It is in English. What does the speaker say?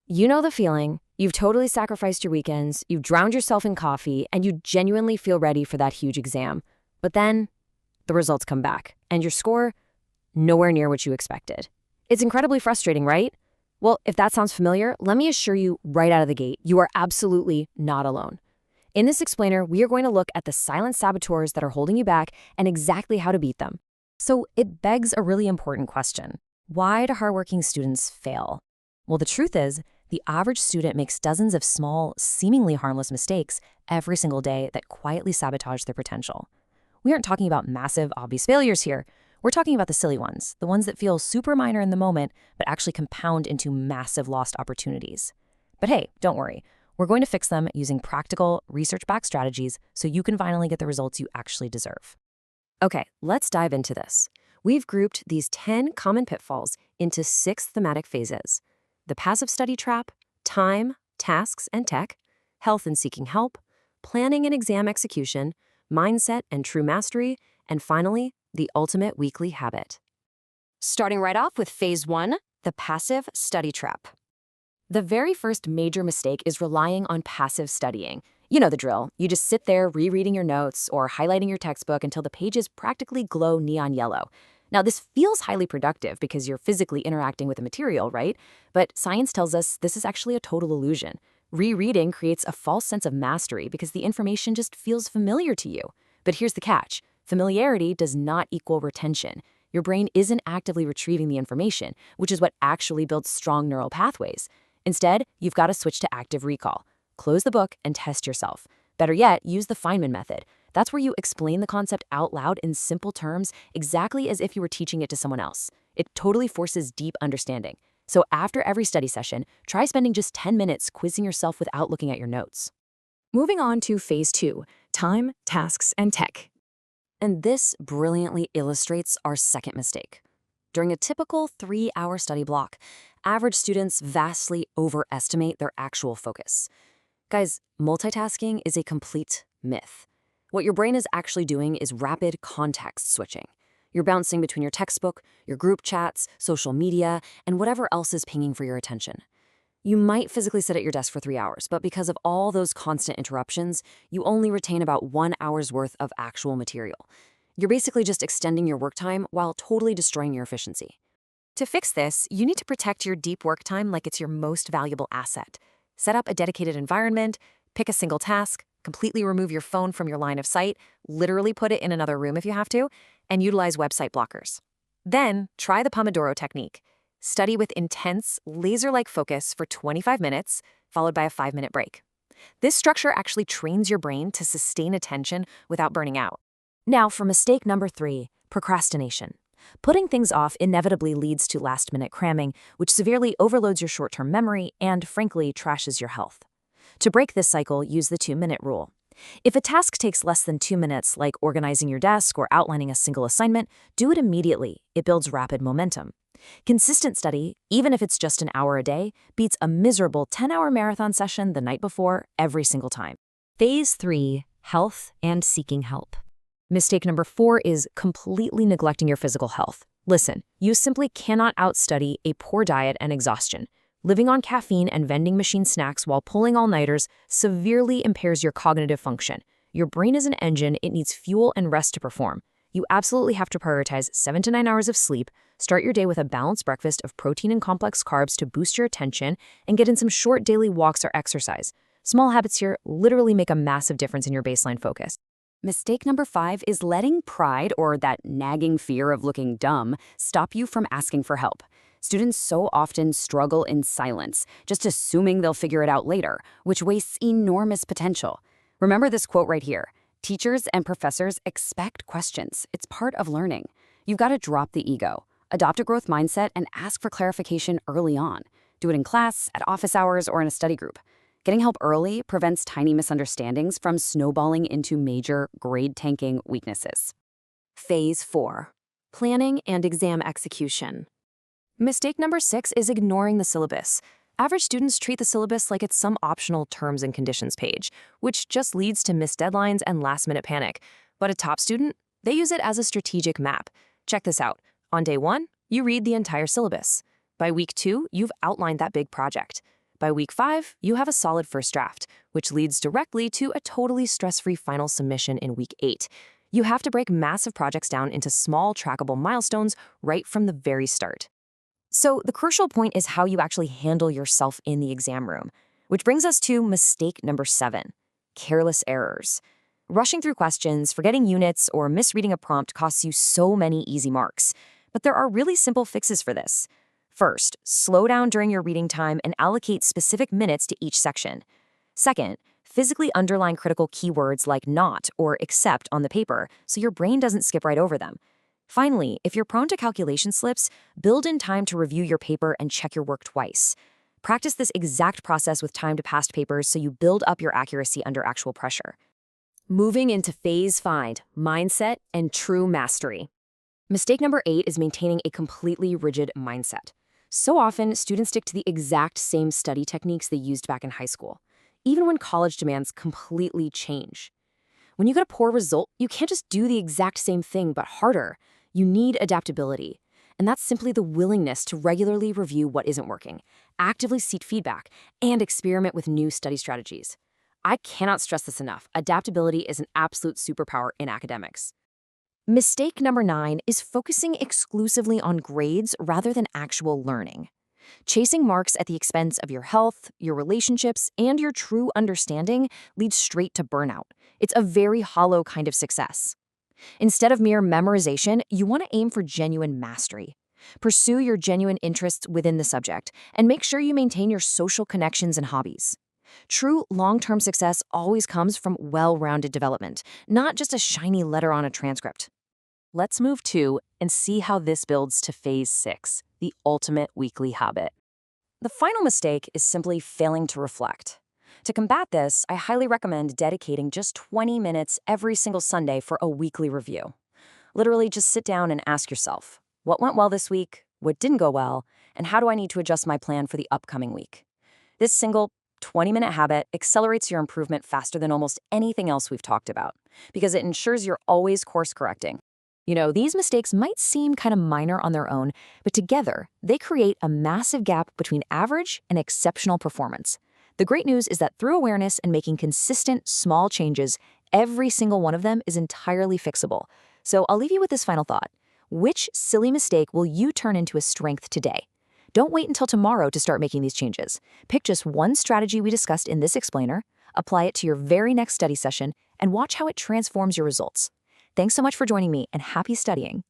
You know the feeling. You've totally sacrificed your weekends, you've drowned yourself in coffee, and you genuinely feel ready for that huge exam. But then, the results come back, and your score, nowhere near what you expected. It's incredibly frustrating, right? Well, if that sounds familiar, let me assure you right out of the gate, you are absolutely not alone. In this explainer, we are going to look at the silent saboteurs that are holding you back and exactly how to beat them. So it begs a really important question. Why do hardworking students fail? Well, the truth is, the average student makes dozens of small, seemingly harmless mistakes every single day that quietly sabotage their potential. We aren't talking about massive, obvious failures here. We're talking about the silly ones, the ones that feel super minor in the moment, but actually compound into massive lost opportunities. But hey, don't worry. We're going to fix them using practical, research-backed strategies so you can finally get the results you actually deserve. Okay, let's dive into this. We've grouped these 10 common pitfalls into 6 thematic phases: the passive study trap, time, tasks, and tech, health and seeking help, planning and exam execution, mindset and true mastery, and finally, the ultimate weekly habit. Starting right off with phase 1, the passive study trap. The very first major mistake is relying on passive studying. You know the drill. You just sit there rereading your notes or highlighting your textbook until the pages practically glow neon yellow. Now, this feels highly productive because you're physically interacting with the material, right? But science tells us this is actually a total illusion. Rereading creates a false sense of mastery because the information just feels familiar to you. But here's the catch. Familiarity does not equal retention. Your brain isn't actively retrieving the information, which is what actually builds strong neural pathways. Instead, you've got to switch to active recall. Close the book and test yourself. Better yet, use the Feynman method. That's where you explain the concept out loud in simple terms, exactly as if you were teaching it to someone else. It totally forces deep understanding. So after every study session, try spending just 10 minutes quizzing yourself without looking at your notes. Moving on to phase 2, time, tasks, and tech. And this brilliantly illustrates our second mistake. During a typical 3-hour study block, average students vastly overestimate their actual focus. Guys, multitasking is a complete myth. What your brain is actually doing is rapid context switching. You're bouncing between your textbook, your group chats, social media, and whatever else is pinging for your attention. You might physically sit at your desk for 3 hours, but because of all those constant interruptions, you only retain about 1 hour's worth of actual material. You're basically just extending your work time while totally destroying your efficiency. To fix this, you need to protect your deep work time like it's your most valuable asset. Set up a dedicated environment, pick a single task, completely remove your phone from your line of sight, literally put it in another room if you have to, and utilize website blockers. Then, try the Pomodoro technique. Study with intense, laser-like focus for 25 minutes, followed by a 5-minute break. This structure actually trains your brain to sustain attention without burning out. Now for mistake number 3, procrastination. Putting things off inevitably leads to last-minute cramming, which severely overloads your short-term memory and, frankly, trashes your health. To break this cycle, use the 2-minute rule. If a task takes less than 2 minutes, like organizing your desk or outlining a single assignment, do it immediately. It builds rapid momentum. Consistent study, even if it's just an hour a day, beats a miserable 10-hour marathon session the night before every single time. Phase 3, health and seeking help. Mistake number 4 is completely neglecting your physical health. Listen, you simply cannot outstudy a poor diet and exhaustion. Living on caffeine and vending machine snacks while pulling all-nighters severely impairs your cognitive function. Your brain is an engine, it needs fuel and rest to perform. You absolutely have to prioritize 7 to 9 hours of sleep, start your day with a balanced breakfast of protein and complex carbs to boost your attention, and get in some short daily walks or exercise. Small habits here literally make a massive difference in your baseline focus. Mistake number 5 is letting pride, or that nagging fear of looking dumb, stop you from asking for help. Students so often struggle in silence, just assuming they'll figure it out later, which wastes enormous potential. Remember this quote right here: teachers and professors expect questions. It's part of learning. You've got to drop the ego, adopt a growth mindset, and ask for clarification early on. Do it in class, at office hours, or in a study group. Getting help early prevents tiny misunderstandings from snowballing into major, grade-tanking weaknesses. Phase 4, planning and exam execution. Mistake number 6 is ignoring the syllabus. Average students treat the syllabus like it's some optional terms and conditions page, which just leads to missed deadlines and last-minute panic. But a top student, they use it as a strategic map. Check this out. On day 1, you read the entire syllabus. By week 2, you've outlined that big project. By week 5, you have a solid first draft, which leads directly to a totally stress-free final submission in week 8. You have to break massive projects down into small, trackable milestones right from the very start. So the crucial point is how you actually handle yourself in the exam room, which brings us to mistake number 7, careless errors. Rushing through questions, forgetting units, or misreading a prompt costs you so many easy marks. But there are really simple fixes for this. First, slow down during your reading time and allocate specific minutes to each section. Second, physically underline critical keywords like not or except on the paper so your brain doesn't skip right over them. Finally, if you're prone to calculation slips, build in time to review your paper and check your work twice. Practice this exact process with timed past papers so you build up your accuracy under actual pressure. Moving into phase 5, mindset and true mastery. Mistake number 8 is maintaining a completely rigid mindset. So often, students stick to the exact same study techniques they used back in high school, even when college demands completely change. When you get a poor result, you can't just do the exact same thing but harder. You need adaptability. And that's simply the willingness to regularly review what isn't working, actively seek feedback, and experiment with new study strategies. I cannot stress this enough. Adaptability is an absolute superpower in academics. Mistake number 9 is focusing exclusively on grades rather than actual learning. Chasing marks at the expense of your health, your relationships, and your true understanding leads straight to burnout. It's a very hollow kind of success. Instead of mere memorization, you want to aim for genuine mastery. Pursue your genuine interests within the subject, and make sure you maintain your social connections and hobbies. True long-term success always comes from well-rounded development, not just a shiny letter on a transcript. Let's move to and see how this builds to phase 6, the ultimate weekly habit. The final mistake is simply failing to reflect. To combat this, I highly recommend dedicating just 20 minutes every single Sunday for a weekly review. Literally, just sit down and ask yourself, what went well this week, what didn't go well, and how do I need to adjust my plan for the upcoming week? This single 20-minute habit accelerates your improvement faster than almost anything else we've talked about, because it ensures you're always course-correcting. These mistakes might seem kind of minor on their own, but together, they create a massive gap between average and exceptional performance. The great news is that through awareness and making consistent, small changes, every single one of them is entirely fixable. So I'll leave you with this final thought. Which silly mistake will you turn into a strength today? Don't wait until tomorrow to start making these changes. Pick just one strategy we discussed in this explainer, apply it to your very next study session, and watch how it transforms your results. Thanks so much for joining me, and happy studying.